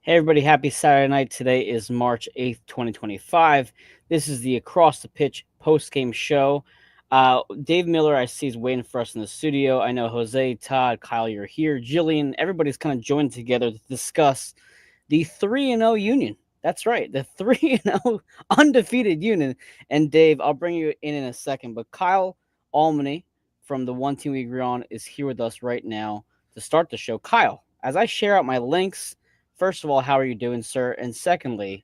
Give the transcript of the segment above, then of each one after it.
Hey everybody, happy Saturday night. Today is March 8th, 2025. This is the Across the Pitch post-game show. Dave Miller, I see, is waiting for us in the studio. I know Jose, Todd, Kyle, you're here. Jillian, everybody's kind of joined together to discuss the 3-0 Union. That's right, the 3-0 undefeated Union. And Dave, I'll bring you in a second, but Kyle Almany from the One Team We Agree On is here with us right now to start the show. Kyle, as I share out my links, first of all, how are you doing, sir? And secondly,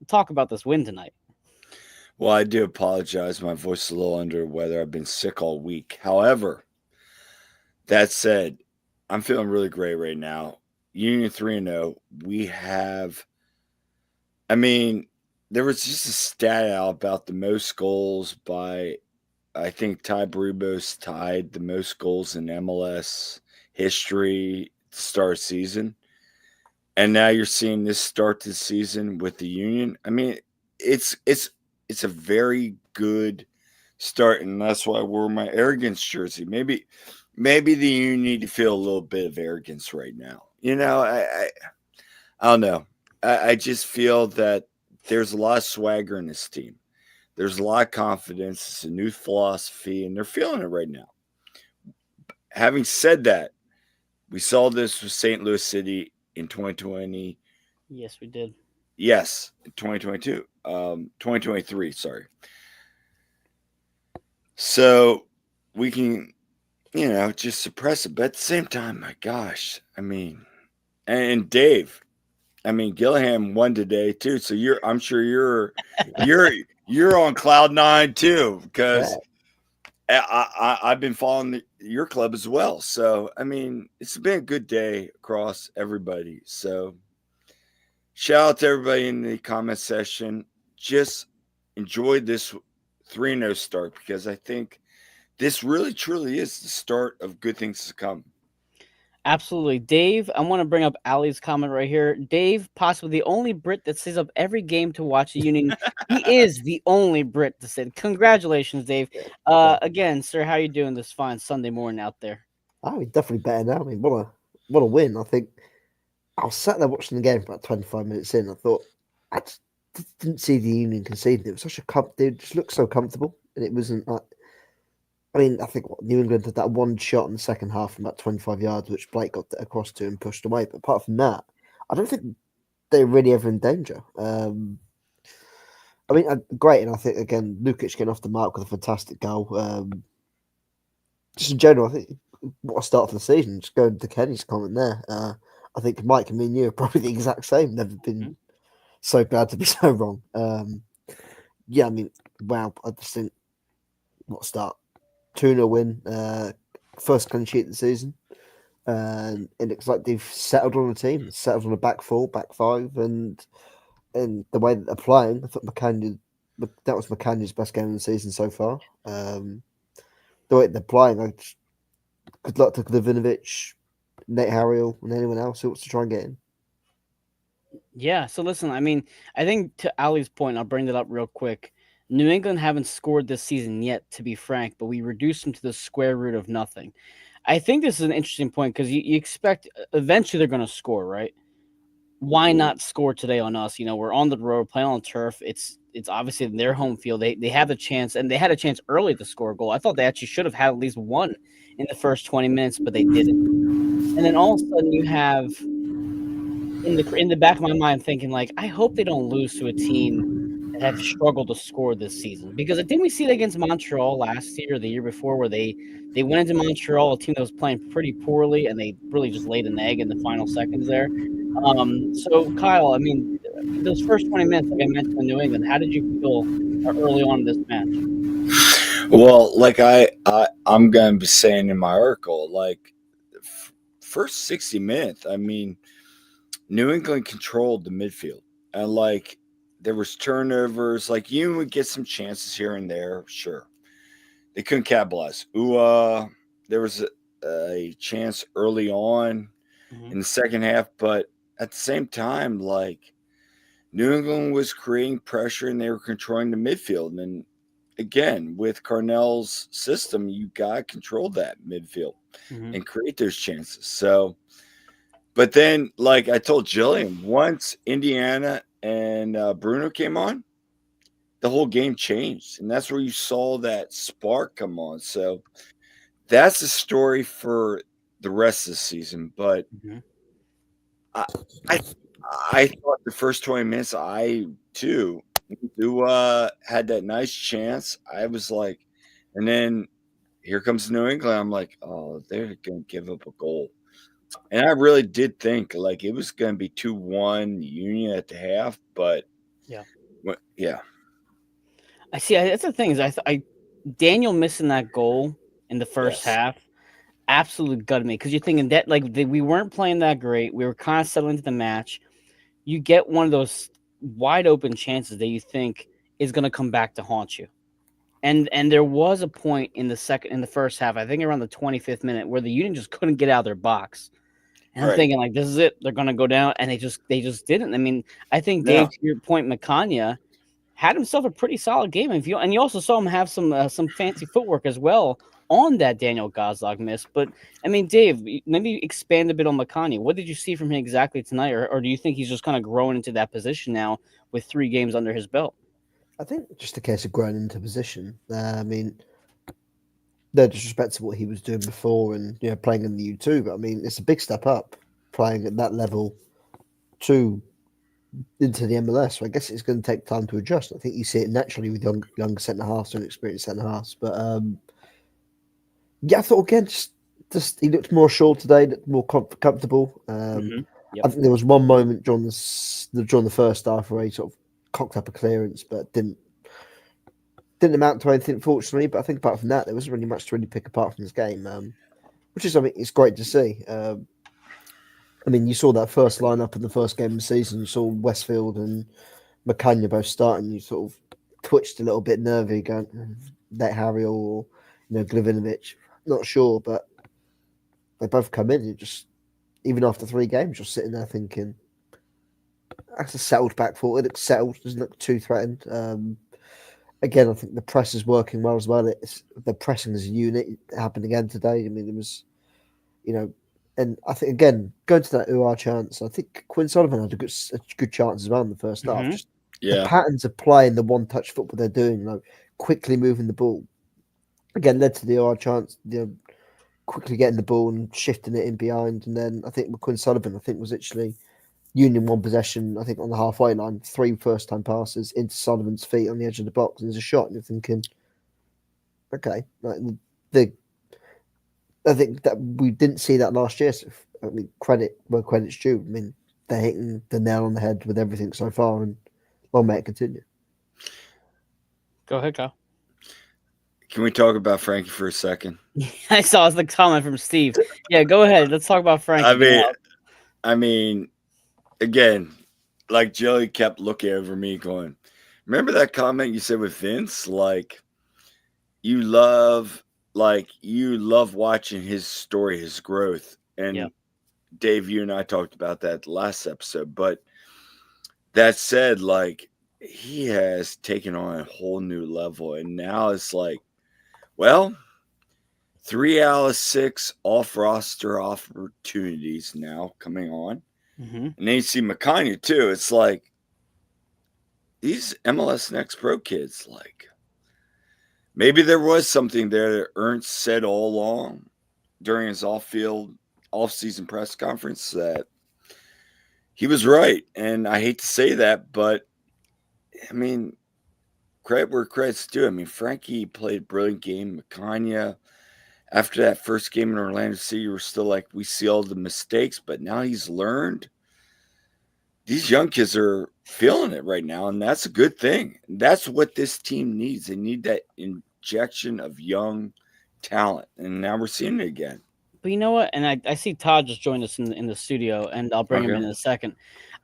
talk about this win tonight. Well, I do apologize. My voice is a little under the weather. I've been sick all week. However, that said, I'm feeling really great right now. Union 3-0. We have, I mean, there was just a stat out about the most goals by, I think Ty Barubos tied the most goals in MLS history to start season. And now you're seeing this start the season with the Union. I mean, it's it's it's a very good start, and that's why I wore my arrogance jersey. Maybe the Union need to feel a little bit of arrogance right now. I don't know. I just feel that there's a lot of swagger in this team. There's a lot of confidence. It's a new philosophy, and they're feeling it right now. Having said that, we saw this with St. Louis City in 2020. Yes, we did. Yes, 2022. 2023, sorry. So we can, just suppress it. But at the same time, my gosh, I mean, and Dave, I mean, Gillingham won today too. So I'm sure you're you're on cloud nine too, because I've been following your club as well. So I mean, it's been a good day across everybody. So shout out to everybody in the comment section. Just enjoy this 3-0 start, because I think this really truly is the start of good things to come. Absolutely. Dave, I want to bring up Ali's comment right here. Dave, possibly the only Brit that stays up every game to watch the Union. He is the only Brit to say. Congratulations, Dave. Again, sir, how you doing this fine Sunday morning out there? Oh, he's definitely better now. I mean, what a win! I think I was sat there watching the game for about 25 minutes in. I thought I just didn't see the Union conceding. It was such a they just looked so comfortable, and it wasn't like. I mean, I think New England had that one shot in the second half from about 25 yards, which Blake got across to and pushed away. But apart from that, I don't think they were really ever in danger. I mean, great, and I think again, Lukic getting off the mark with a fantastic goal. Just in general, I think what a start for the season. Just going to Kenny's comment there. I think Mike and me and you are probably the exact same. Never been so glad to be so wrong. Yeah, I mean, wow. I just think what a start. 2-0 win. First clean sheet of the season. And it looks like they've settled on a team, settled on a back four, back five, and the way that they're playing, I thought that was McCann's best game of the season so far. The way they're playing, good luck to Glavinovic, Nate Harriel, and anyone else who wants to try and get in. Yeah, so listen, I mean, I think to Ali's point, I'll bring that up real quick. New England haven't scored this season yet, to be frank, but we reduced them to the square root of nothing. I think this is an interesting point because you expect eventually they're going to score, right? Why not score today on us? We're on the road, playing on turf. It's obviously their home field. They have a chance, and they had a chance early to score a goal. I thought they actually should have had at least one in the first 20 minutes, but they didn't. And then all of a sudden you have in the back of my mind thinking like, I hope they don't lose to a team that have struggled to score this season, because didn't we see it against Montreal last year or the year before where they went into Montreal, a team that was playing pretty poorly, and they really just laid an egg in the final seconds there. So Kyle, I mean, those first 20 minutes, like I mentioned in New England, how did you feel early on in this match? Well, like I'm gonna be saying in my article, like first 60 minutes, I mean, New England controlled the midfield, and like there was turnovers. Like you would get some chances here and there, sure. They couldn't capitalize. There was a chance early on in the second half, but at the same time, like New England was creating pressure and they were controlling the midfield. And again, with Carnell's system, you got to control that midfield and create those chances. So But then, like I told Jillian, once Indiana and Bruno came on, the whole game changed, and that's where you saw that spark come on. So that's the story for the rest of the season. But Mhm. I, I, I thought the first 20 minutes, I too, who had that nice chance. I was like, and then here comes New England. I'm like, oh, they're gonna give up a goal. And I really did think like it was going to be 2-1 Union at the half, but Yeah. yeah, I see. That's the thing is, I Daniel missing that goal in the first yes, half absolutely gutted me because you're thinking that we weren't playing that great. We were kind of settling into the match. You get one of those wide open chances that you think is going to come back to haunt you. And there was a point in the first half, I think around the 25th minute, where the Union just couldn't get out of their box. And I'm right. thinking like, this is it. They're going to go down, and they just didn't. I mean, I think Dave, No, to your point, Makanya had himself a pretty solid game. And you also saw him have some fancy footwork as well on that Daniel Gazdag miss. But I mean, Dave, maybe expand a bit on Makanya. What did you see from him exactly tonight, or do you think he's just kind of growing into that position now with 3 games under his belt? I think just a case of growing into position. I mean, no disrespect to what he was doing before and playing in the U2, but I mean it's a big step up playing at that level to into the MLS. So I guess it's going to take time to adjust. I think you see it naturally with younger centre halves and experienced centre halves. But yeah, I thought again, just he looked more sure today, looked more comfortable. Hmm. I Yep. think there was one moment during the first half where he sort of cocked up a clearance, but didn't amount to anything, fortunately. But I think apart from that, there wasn't really much to really pick apart from this game, which is something it's great to see. I mean, you saw that first lineup in the first game of the season. You saw Westfield and McCanya both starting. You sort of twitched a little bit nervy, going, "Let Harry or Glivinovic." Not sure, but they both come in. And just even after 3 games, you're sitting there thinking, "That's a settled back four. It looks settled. Doesn't look too threatened." Again, I think the press is working well as well. It's the pressing as a unit. It happened again today. I mean, it was, you know, and I think again going to that UR chance, I think Quinn Sullivan had a good chance as well in the first half. Hmm. Just the yeah, patterns of play and the one-touch football they're doing, quickly moving the ball, again led to the UR chance. Quickly getting the ball and shifting it in behind, and then I think with Quinn Sullivan, I think was actually Union one possession, I think on the halfway line, 3 first-time passes into Sullivan's feet on the edge of the box, and there's a shot, and you're thinking, okay, like the I think that we didn't see that last year. So I mean, credit where credit's due. I mean, they're hitting the nail on the head with everything so far, and long may it continue. Go ahead, Kyle. can we talk about Frankie for a second? I saw the comment from Steve. Yeah, go ahead. Let's talk about I Frankie. mean, I mean, again, like Joey kept looking over me, going, "Remember that comment you said with Vince? You love, you love watching his story, his growth." Yeah. And Dave, you and I talked about that last episode, but that said, he has taken on a whole new level, and now it's like, well, 3 out of 6 off roster opportunities now coming on, Hmm. and then you see McConaughey too. It's like these MLS Next Pro kids, maybe there was something there that Ernst said all along during his off-season press conference that he was right, and I hate to say that, but I mean, credit where credit's due. I mean, Frankie played a brilliant game. Makanya, after that first game in Orlando City, we're still like, we see all the mistakes, but now he's learned. These young kids are feeling it right now, and that's a good thing. That's what this team needs. They need that injection of young talent, and now we're seeing it again. But you know what? And I see Todd just joined us in the studio, and I'll bring him Okay. in a second.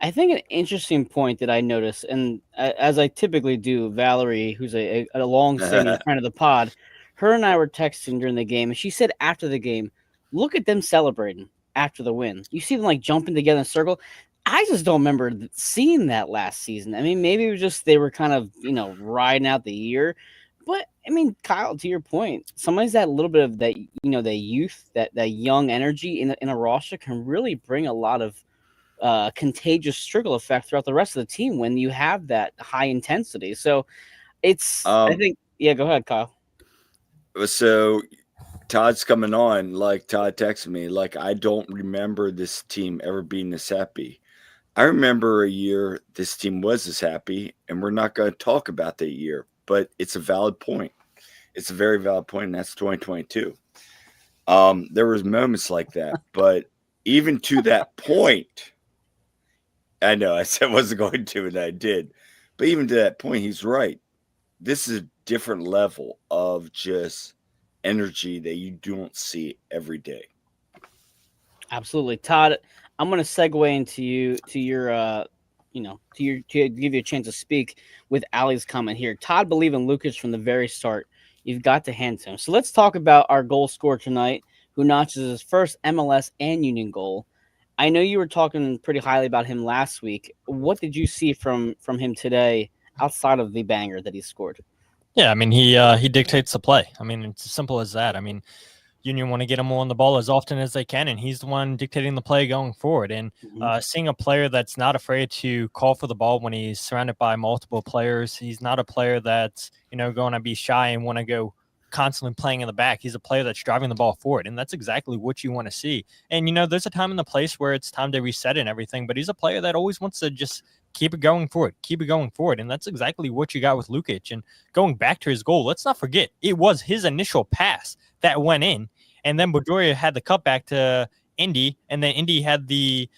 I think an interesting point that I noticed, and as I typically do, Valerie, who's a long-standing friend of the pod, her and I were texting during the game, and she said after the game, look at them celebrating after the win. You see them like jumping together in a circle. I just don't remember seeing that last season. I mean, maybe it was just they were kind of riding out the year. But I mean, Kyle, to your point, somebody's that little bit of that, that youth, that young energy in a roster can really bring a lot of contagious trickle effect throughout the rest of the team when you have that high intensity. So I think, yeah, go ahead, Kyle. So Todd's coming on. Like Todd texted me, like I don't remember this team ever being this happy. I remember a year this team was this happy, and we're not going to talk about that year, but it's a valid point. It's a very valid point, and that's 2022. There was moments like that, but even to that point, I know I said I wasn't going to, and I did. But even to that point, he's right. This is a different level of just energy that you don't see every day. Absolutely, Todd. I'm going to segue into your to give you a chance to speak with Ali's comment here. Todd believed in Lucas from the very start. You've got to hand to him. So let's talk about our goal scorer tonight, who notches his first MLS and Union goal. I know you were talking pretty highly about him last week. What did you see from him today outside of the banger that he scored? Yeah, I mean he dictates the play. I mean it's as simple as that. I mean Union want to get him on the ball as often as they can, and he's the one dictating the play going forward. And seeing a player that's not afraid to call for the ball when he's surrounded by multiple players, he's not a player that's going to be shy and want to go constantly playing in the back. He's a player that's driving the ball forward, and that's exactly what you want to see. And there's a time and the place where it's time to reset and everything, but he's a player that always wants to just keep it going forward, and that's exactly what you got with Lukic. And going back to his goal, let's not forget it was his initial pass that went in, and then Bedoya had the cutback to Indy, and then Indy had the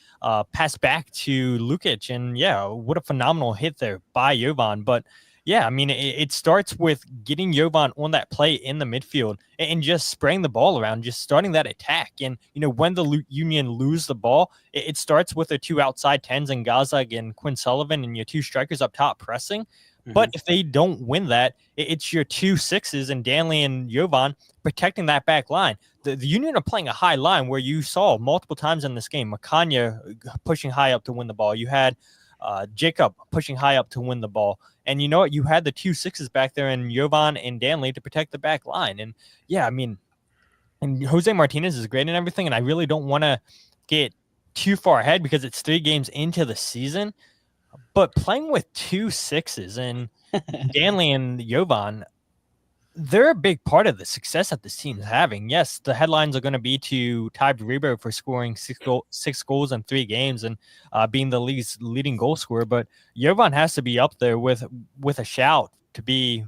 pass back to Lukic, and yeah, what a phenomenal hit there by Jovan. But yeah, I mean, it starts with getting Jovan on that play in the midfield and just spraying the ball around, just starting that attack. And, when the Union lose the ball, it starts with their two outside tens and Gazag and Quinn Sullivan and your two strikers up top pressing. But if they don't win that, it's your 2 6s and Danley and Jovan protecting that back line. The Union are playing a high line where you saw multiple times in this game, Makanya pushing high up to win the ball. You had Jacob pushing high up to win the ball. And you know what? You had the 2 6s back there in Jovan and Danley to protect the back line. And yeah, I mean, and Jose Martinez is great and everything. And I really don't want to get too far ahead because it's 3 games into the season. But playing with 2 6s and Danley and Jovan, they're a big part of the success that this team's having. Yes, the headlines are going to be to Ty Rebo for scoring 6 goals in 3 games and being the league's leading goal scorer. But Jovan has to be up there with a shout to be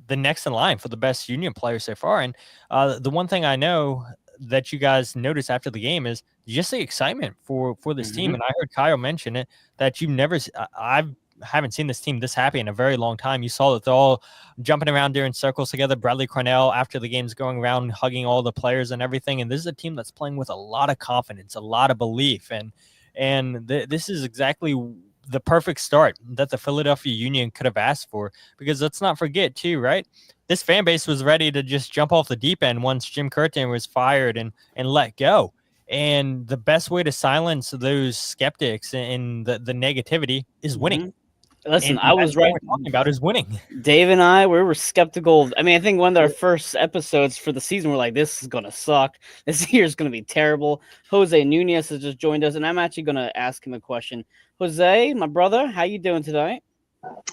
the next in line for the best Union player so far. And the one thing I know that you guys noticed after the game is just the excitement for this team. And I heard Kyle mention it, that you've never – I haven't seen this team this happy in a very long time. You saw that they're all jumping around there in circles together. Bradley Cornell, after the game's going around, hugging all the players and everything. And this is a team that's playing with a lot of confidence, a lot of belief. And this is exactly the perfect start that the Philadelphia Union could have asked for. Because let's not forget, too, right? This fan base was ready to just jump off the deep end once Jim Curtin was fired and let go. And the best way to silence those skeptics and the negativity is winning. Listen, And I was right. What we're talking about is winning. Dave and I, we were skeptical. I mean, I think one of our first episodes for the season, we're like, this is going to suck. This year is going to be terrible. Jose Nunez has just joined us, and I'm actually going to ask him a question. Jose, my brother, how you doing tonight?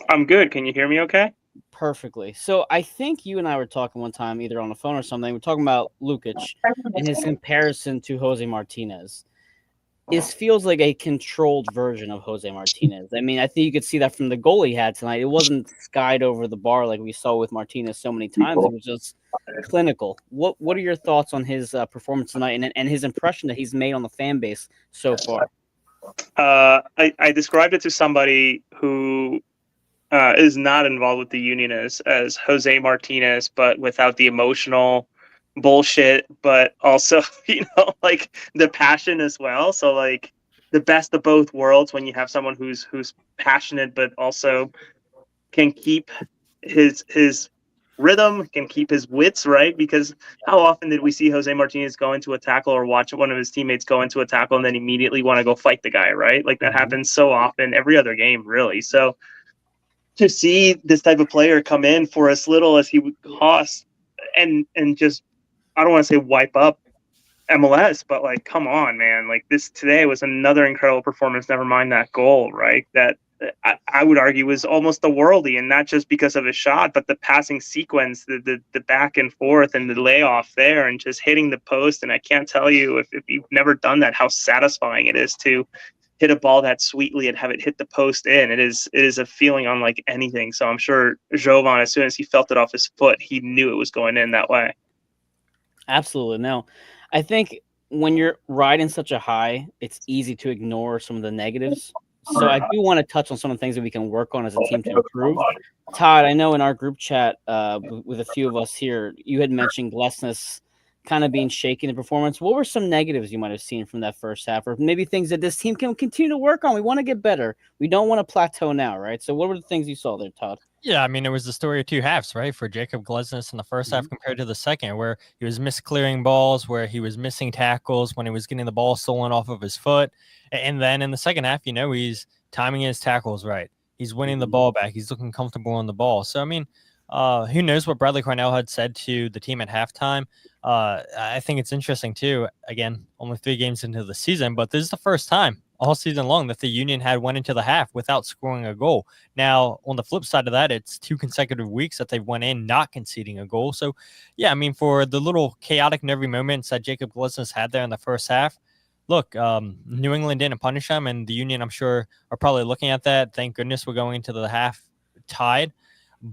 I'm good. Can you hear me okay? Perfectly. So I think you and I were talking one time, either on the phone or something. We're talking about Lukic and his comparison to Jose Martinez. This feels like a controlled version of Jose Martinez. I mean, I think you could see that from the goal he had tonight. It wasn't skied over the bar like we saw with Martinez so many times. It was just clinical. What are your thoughts on his performance tonight and his impression that he's made on the fan base so far? I described it to somebody who is not involved with the Union as Jose Martinez, but without the emotional bullshit, but also like the passion as well. So like the best of both worlds when you have someone who's passionate but also can keep his rhythm, can keep his wits, right? Because how often did we see Jose Martinez go into a tackle or watch one of his teammates go into a tackle and then immediately want to go fight the guy, right? Like that happens so often, every other game really. So to see this type of player come in for as little as he would cost and just, I don't want to say wipe up MLS, but like, come on, man. Like, this today was another incredible performance. Never mind that goal, right? That I would argue was almost the worldie, and not just because of his shot, but the passing sequence, the back and forth and the layoff there and just hitting the post. And I can't tell you, if you've never done that, how satisfying it is to hit a ball that sweetly and have it hit the post in. It is a feeling unlike anything. So I'm sure Jovan, as soon as he felt it off his foot, he knew it was going in that way. Absolutely. No, I think when you're riding such a high, it's easy to ignore some of the negatives. So I do want to touch on some of the things that we can work on as a team to improve. Todd, I know in our group chat with a few of us here, you had mentioned Glesnes kind of being shaky in performance. What were some negatives you might have seen from that first half, or maybe things that this team can continue to work on? We want to get better. We don't want to plateau now, right? So what were the things you saw there, Todd? Yeah, I mean, it was the story of two halves, right? For Jacob Glesnes in the first half compared to the second, where he was misclearing balls, where he was missing tackles, when he was getting the ball stolen off of his foot. And then in the second half, he's timing his tackles right. He's winning the ball back. He's looking comfortable on the ball. So, I mean, who knows what Bradley Cornell had said to the team at halftime. I think it's interesting, too. Again, only 3 games into the season, but this is the first time all season long that the Union had went into the half without scoring a goal. Now, on the flip side of that, it's 2 consecutive weeks that they went in not conceding a goal. So, yeah, I mean, for the little chaotic, nervy moments that Jacob Glesnes had there in the first half, look, New England didn't punish them, and the Union, I'm sure, are probably looking at that. Thank goodness we're going into the half tied.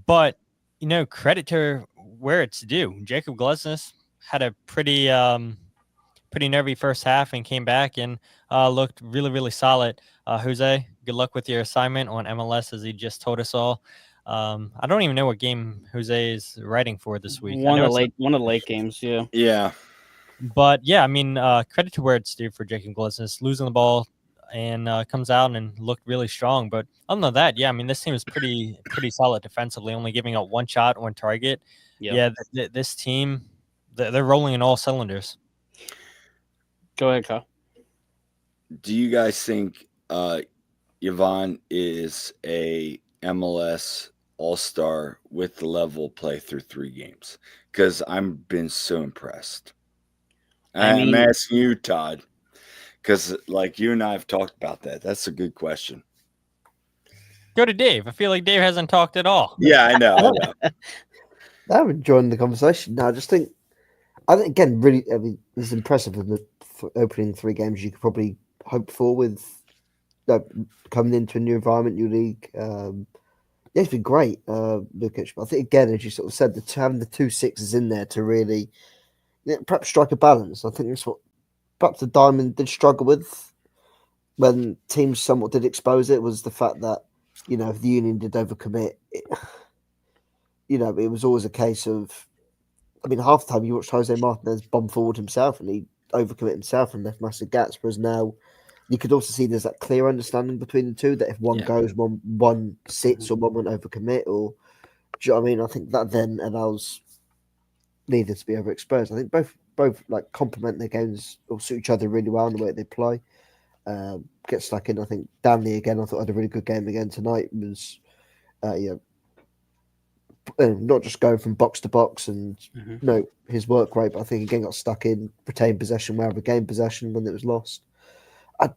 But, credit to where it's due. Jacob Glesnes had a pretty nervy first half and came back and looked really, really solid. Jose, good luck with your assignment on MLS, as he just told us all. I don't even know what game Jose is writing for this week. One of the late games, yeah. Yeah. But yeah, I mean, credit to where it's due for Jacob Glesnes, losing the ball and comes out and looked really strong. But other than that, yeah, I mean, this team is pretty solid defensively, only giving up 1 shot on target. Yeah, this team, they're rolling in all cylinders. Go ahead, Kyle. Do you guys think Yvonne is a MLS All-Star with the level of play through 3 games? Because I've been so impressed. I'm asking you, Todd, because like you and I have talked about that. That's a good question. Go to Dave. I feel like Dave hasn't talked at all. Yeah, I know. I'm enjoying the conversation. No, I think again, really, I mean, it's impressive with the opening 3 games you could probably hope for with coming into a new environment, new league. Yeah, it's been great, Lukic. But I think again, as you sort of said, having the 2 6s in there to really perhaps strike a balance. I think that's what perhaps the Diamond did struggle with when teams somewhat did expose it, was the fact that if the Union did overcommit, it was always a case of, I mean, half the time you watched Jose Martinez bomb forward himself and he overcommit himself and left massive gaps. Whereas now you could also see there's that clear understanding between the two, that if one goes, one sits, or one won't overcommit, or do you know what I mean? I think that then allows neither to be overexposed. I think both like complement their games or suit each other really well in the way they play. Get stuck in. I think Danley again, I thought had a really good game again tonight. Was not just going from box to box and his work rate, but I think again got stuck in, retained possession where regained possession when it was lost. I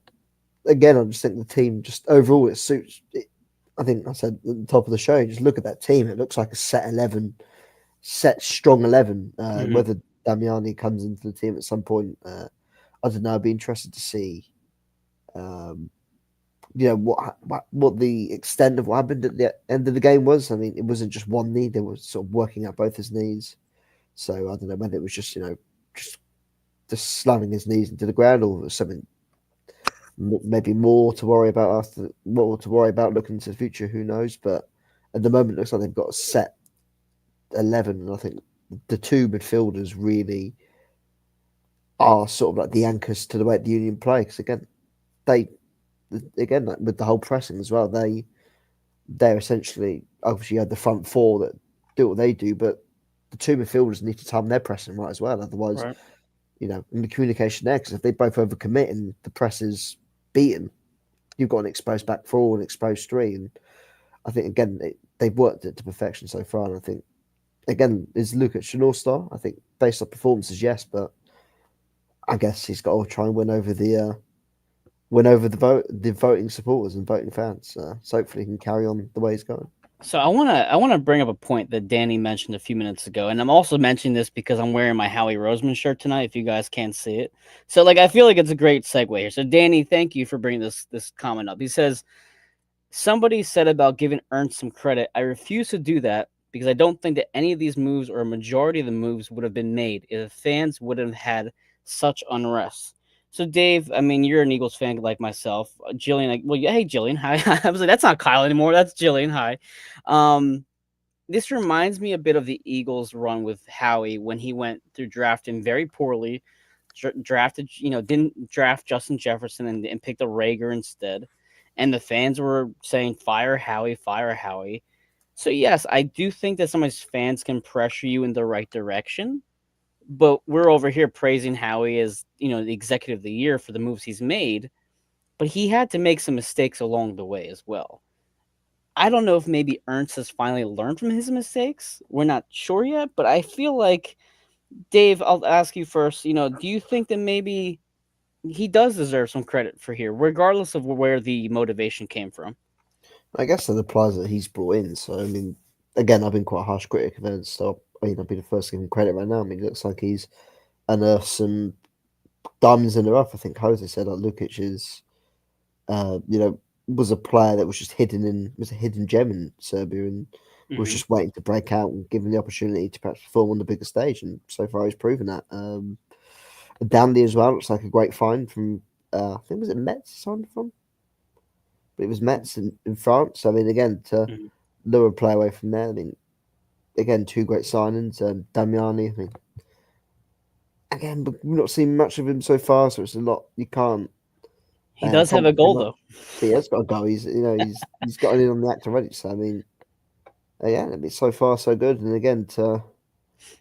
just think the team just overall it suits it. I think I said at the top of the show, just look at that team. It looks like a set strong 11. Whether Damiani comes into the team at some point, I don't know. I'd be interested to see what the extent of what happened at the end of the game was. I mean, it wasn't just one knee; they were sort of working out both his knees. So I don't know whether it was just just slamming his knees into the ground, or something maybe more to worry about looking into the future. Who knows? But at the moment, it looks like they've got a set 11, and I think the 2 midfielders really are sort of like the anchors to the way the Union play. Because again, like with the whole pressing as well, they're essentially obviously had the front 4 that do what they do, but the 2 midfielders need to time their pressing right as well. Otherwise, in the communication there, because if they both overcommit and the press is beaten, you've got an exposed back 4 and exposed 3. And I think again they've worked it to perfection so far, and I think again is Lukic an all-star? I think based on performances, yes, but I guess he's got to try and win over the voting supporters and voting fans. So hopefully he can carry on the way he's going. So I wanna bring up a point that Danny mentioned a few minutes ago, and I'm also mentioning this because I'm wearing my Howie Roseman shirt tonight. If you guys can't see it, so like I feel like it's a great segue here. So Danny, thank you for bringing this comment up. He says somebody said about giving Ernst some credit. I refuse to do that because I don't think that any of these moves or a majority of the moves would have been made if the fans wouldn't have had such unrest. So, Dave, I mean, you're an Eagles fan like myself. Jillian, like, well, yeah, hey, Jillian, hi. I was like, that's not Kyle anymore. That's Jillian. Hi. Um, this reminds me a bit of the Eagles' run with Howie when he went through drafting very poorly, drafted, didn't draft Justin Jefferson and picked a Rager instead. And the fans were saying, fire Howie, fire Howie. So, yes, I do think that some of his fans can pressure you in the right direction. But we're over here praising Howie as, the executive of the year for the moves he's made. But he had to make some mistakes along the way as well. I don't know if maybe Ernst has finally learned from his mistakes. We're not sure yet, but I feel like, Dave, I'll ask you first. Do you think that maybe he does deserve some credit for here, regardless of where the motivation came from? I guess that applies that he's brought in. So I mean, again, I've been quite a harsh critic of Ernst, so I'll be the first to give him credit right now. I mean, it looks like he's unearthed some diamonds in the rough. I think Jose said that Lukic is, was a player that was just was a hidden gem in Serbia and was just waiting to break out and given the opportunity to perhaps perform on the bigger stage. And so far, he's proven that. Dandy as well looks like a great find from, I think, was it Metz signed from? But it was Metz in France. I mean, again, to lure a player away from there. I mean, again, two great signings. Damiani, I mean, again, but we've not seen much of him so far, so it's a lot. You can't. He does have a goal, though. He has got a goal. He's got it in on the act already. So I mean, yeah, I mean, so far so good. And again, to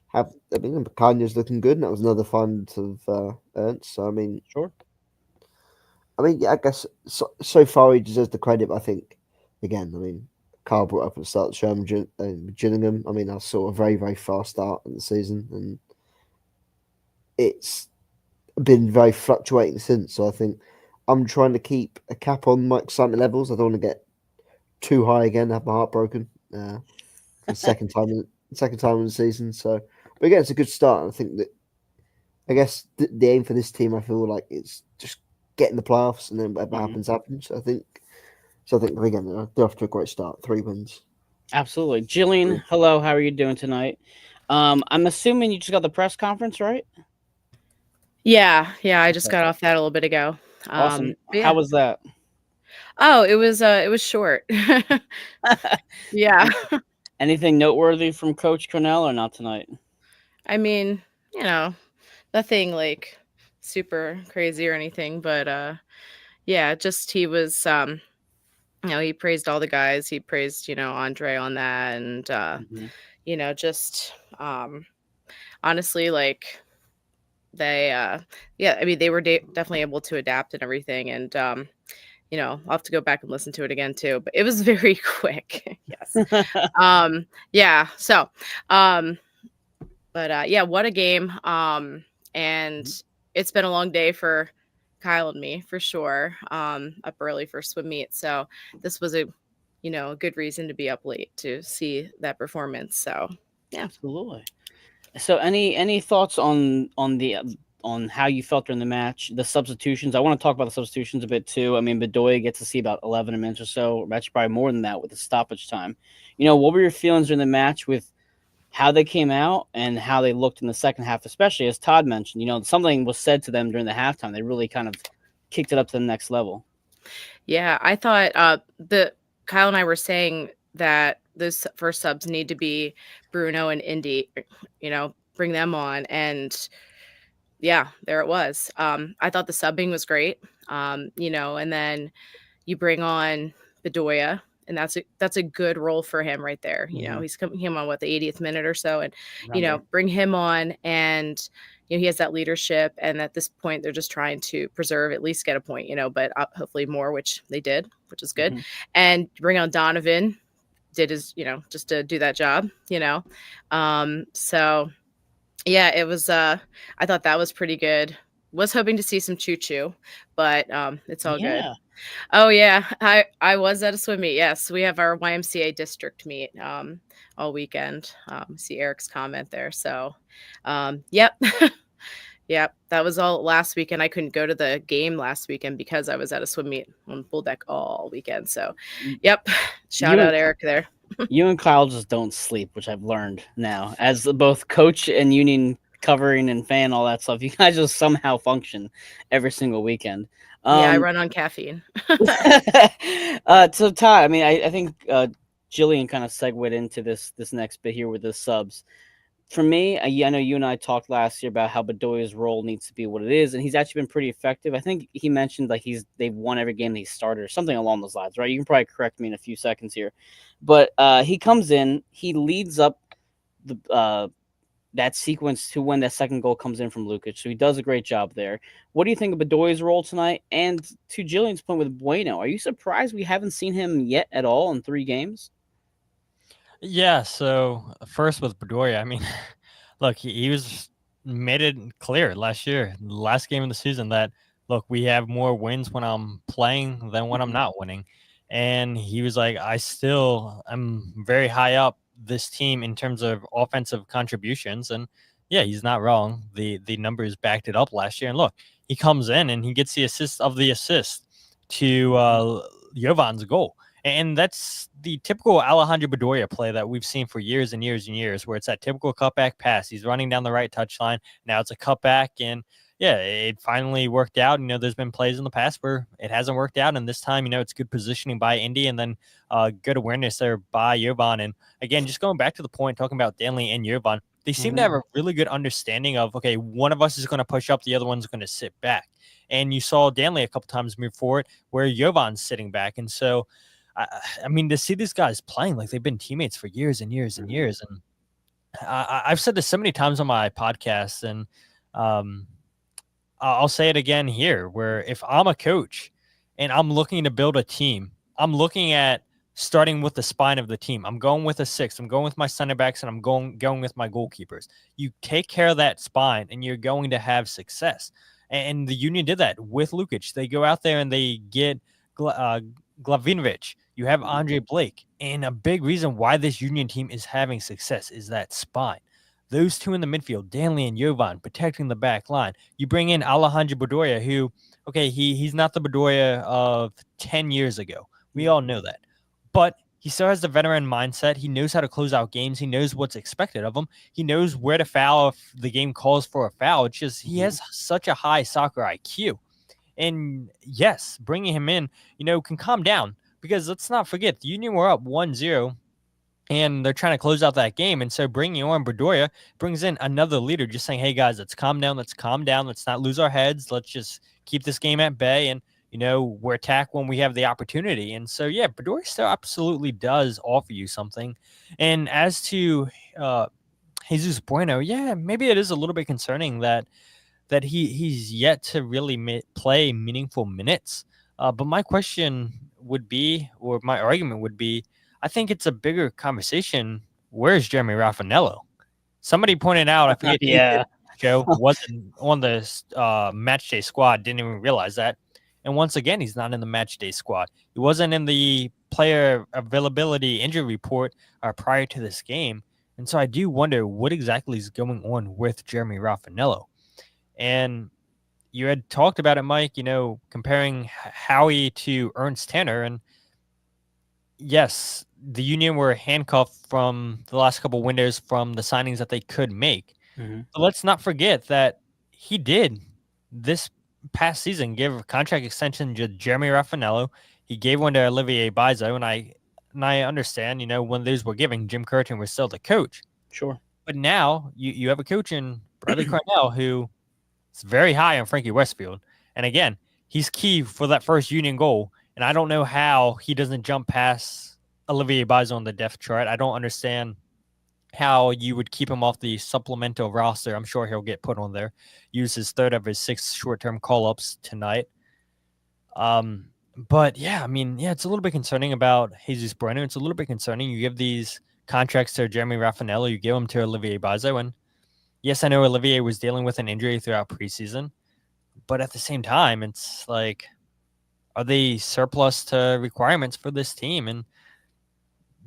have, I mean, Bacanya's looking good, and that was another find of Ernst. So I mean, sure. I mean, yeah, I guess so far he deserves the credit. But I think, again, I mean, Carl brought up at the start of Sherman Gillingham. I mean, I saw a very, very fast start in the season, and it's been very fluctuating since. So I think I'm trying to keep a cap on my excitement levels. I don't want to get too high again, have my heart broken. The second time in the season. So, but again, it's a good start. And I think that, I guess the aim for this team, I feel like it's just getting the playoffs, and then whatever happens. So I think again, they're off to a great start. 3 wins. Absolutely, Jillian. Hello, how are you doing tonight? I'm assuming you just got the press conference, right? Yeah. I just got off that a little bit ago. Awesome. Yeah. How was that? Oh, it was short. Yeah. Anything noteworthy from Coach Cornell or not tonight? I mean, nothing like super crazy or anything, but yeah, just he was he praised all the guys. He praised, Andre on that, and just honestly, like they I mean, they were definitely able to adapt and everything, and I'll have to go back and listen to it again too, but it was very quick. Yes. Yeah. So, but yeah, what a game. And it's been a long day for Kyle and me for sure. Up early for swim meet. So this was a good reason to be up late to see that performance. So yeah. Absolutely. So any thoughts on how you felt during the match, the substitutions? I want to talk about the substitutions a bit too. I mean, Bedoya gets to see about 11 minutes or so. Actually, probably more than that with the stoppage time. What were your feelings during the match with how they came out and how they looked in the second half, especially as Todd mentioned, something was said to them during the halftime. They really kind of kicked it up to the next level. Yeah, I thought Kyle and I were saying that those first subs need to be Bruno and Indy, bring them on. And yeah, there it was. I thought the subbing was great. And then you bring on Bedoya, and that's a good role for him right there. He's coming on the 80th minute or so, and bring him on, and he has that leadership. And at this point, they're just trying to preserve, at least get a point, but hopefully more, which they did, which is good. And bring on Donovan, did his, just to do that job, So yeah, it was, I thought that was pretty good. Was hoping to see some choo-choo, but it's all good. Yeah. Oh yeah, I was at a swim meet. Yes, we have our YMCA district meet all weekend. See Eric's comment there. So, yep. Yep, that was all last weekend. I couldn't go to the game last weekend because I was at a swim meet on full deck all weekend. So, yep. Shout out Eric there. You and Kyle just don't sleep, which I've learned now. As both coach and union covering and fan, all that stuff, you guys just somehow function every single weekend. Yeah, I run on caffeine. So Ty, I mean, I think Jillian kind of segued into this next bit here with the subs. For me, I know you and I talked last year about how Bedoya's role needs to be what it is, and he's actually been pretty effective. I think he mentioned like they've won every game that he started or something along those lines, right? You can probably correct me in a few seconds here, but he comes in, he leads up the that sequence to when that second goal comes in from Lukic, so he does a great job there. What do you think of Bedoya's role tonight? And to Jillian's point with Bueno, are you surprised we haven't seen him yet at all in 3 games? Yeah, so first with Bedoya, I mean, look, he was made it clear last year, last game of the season, that look, we have more wins when I'm playing than when I'm not winning. And he was like, I'm very high up this team in terms of offensive contributions. And yeah, he's not wrong. The numbers backed it up last year. And look, he comes in and he gets the assist to Jovan's goal. And that's the typical Alejandro Bedoya play that we've seen for years and years and years, where it's that typical cutback pass. He's running down the right touchline. Now it's a cutback, and yeah, it finally worked out. There's been plays in the past where it hasn't worked out, and this time, it's good positioning by Indy, and then good awareness there by Jovan. And again, just going back to the point, talking about Danley and Jovan, they seem to have a really good understanding of, okay, one of us is going to push up, the other one's going to sit back. And you saw Danley a couple times move forward where Jovan's sitting back, and so I mean, to see these guys playing like they've been teammates for years and years and years. And I've said this so many times on my podcast, and I'll say it again here, where if I'm a coach and I'm looking to build a team, I'm looking at starting with the spine of the team. I'm going with a 6. I'm going with my center backs, and I'm going with my goalkeepers. You take care of that spine, and you're going to have success. And the Union did that with Lukic. They go out there and they get Glavinovic. You have Andre Blake. And a big reason why this Union team is having success is that spine. Those two in the midfield, Danley and Jovan, protecting the back line. You bring in Alejandro Bedoya, who, okay, he's not the Bedoya of 10 years ago. We all know that. But he still has the veteran mindset. He knows how to close out games. He knows what's expected of him. He knows where to foul if the game calls for a foul. It's just he has such a high soccer IQ. And yes, bringing him in, can calm down. Because let's not forget, the Union were up 1-0, and they're trying to close out that game. And so bringing on Bedoya brings in another leader, just saying, hey, guys, let's calm down. Let's not lose our heads. Let's just keep this game at bay. And, we're attack when we have the opportunity. And so, yeah, Bedoya still absolutely does offer you something. And as to Jesus Bueno, yeah, maybe it is a little bit concerning that he's yet to really play meaningful minutes. But my question would be, or my argument would be, I think it's a bigger conversation. Where's Jeremy Raffanello? Somebody pointed out, I forget, Joe wasn't on the match day squad, didn't even realize that. And once again, he's not in the match day squad. He wasn't in the player availability injury report prior to this game. And so I do wonder what exactly is going on with Jeremy Raffanello. And you had talked about it, Mike, comparing Howie to Ernst Tanner. And yes, the Union were handcuffed from the last couple windows from the signings that they could make. But let's not forget that he did this past season give a contract extension to Jeremy Raffanello. He gave one to Olivier Bizo, and I understand, when those were giving, Jim Curtin was still the coach. Sure. But now you have a coach in Bradley Cornell who is very high on Frankie Westfield. And again, he's key for that first Union goal. And I don't know how he doesn't jump past Olivier Bizo on the depth chart. I don't understand how you would keep him off the supplemental roster. I'm sure he'll get put on there. Use his 3rd of his 6 short-term call-ups tonight. But yeah, I mean, yeah, it's a little bit concerning about Jesus Bueno. It's a little bit concerning. You give these contracts to Jeremy Raffanello, you give them to Olivier Bazo, and yes, I know Olivier was dealing with an injury throughout preseason, but at the same time, it's like, are they surplus to requirements for this team? And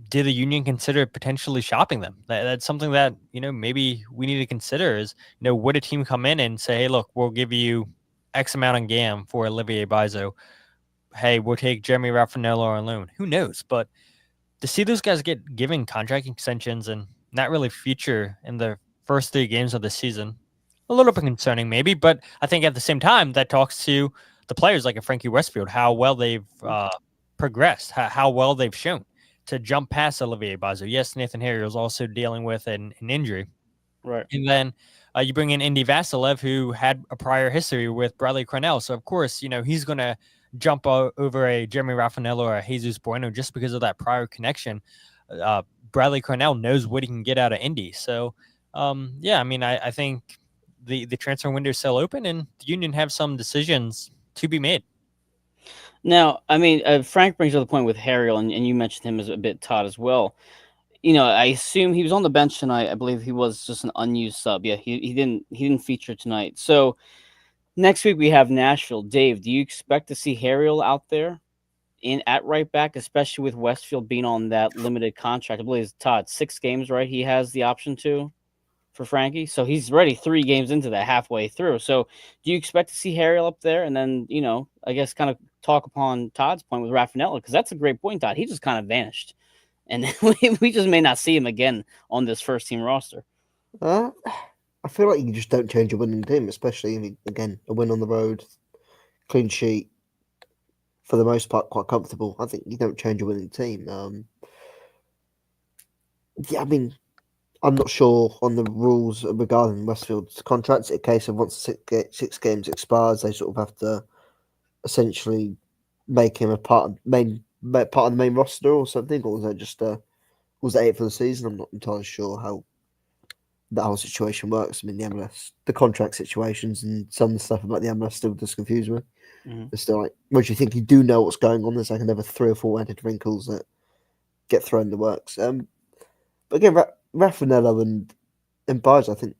did the union consider potentially shopping them? That's something that, maybe we need to consider is, would a team come in and say, hey, look, we'll give you X amount on GAM for Olivier Bazo. Hey, we'll take Jeremy Raffanello on loan. Who knows? But to see those guys get given contract extensions and not really feature in the first 3 games of the season, a little bit concerning maybe. But I think at the same time, that talks to the players like a Frankie Westfield, how well they've progressed, how well they've shown to jump past Olivier Bazo. Yes, Nathan Harry was also dealing with an injury. Right. And then you bring in Indy Vasilev, who had a prior history with Bradley Cornell. So, of course, he's going to jump over a Jeremy Raffanello or a Jesus Bueno just because of that prior connection. Bradley Cornell knows what he can get out of Indy. So, yeah, I mean, I think the transfer window is still open and the union have some decisions to be made. Now, I mean, Frank brings up the point with Harriel, and you mentioned him as a bit, Todd, as well. I assume he was on the bench tonight. I believe he was just an unused sub. Yeah, he didn't feature tonight. So next week we have Nashville. Dave, do you expect to see Harriel out there at right back, especially with Westfield being on that limited contract? I believe it's Todd 6 games, right? He has the option to for Frankie, so he's already 3 games into that, halfway through. So do you expect to see Harriel up there? And then I guess kind of talk upon Todd's point with Raffanello, because that's a great point, Todd. He just kind of vanished. And we just may not see him again on this first team roster. I feel like you just don't change a winning team, especially, again, a win on the road, clean sheet, for the most part, quite comfortable. I think you don't change a winning team. Yeah, I mean, I'm not sure on the rules regarding Westfield's contracts. It's a case of once 6 games expires, they sort of have to essentially make him a part of the main roster or something, or was that just was that it for the season? I'm not entirely sure how that whole situation works. I mean, the MLS, the contract situations, and some of the stuff about the MLS still just confuse me. Mm-hmm. It's still like, once you think you do know what's going on, there's like another 3 or 4 added wrinkles that get thrown in the works. But again, Raffanello and Baez, I think,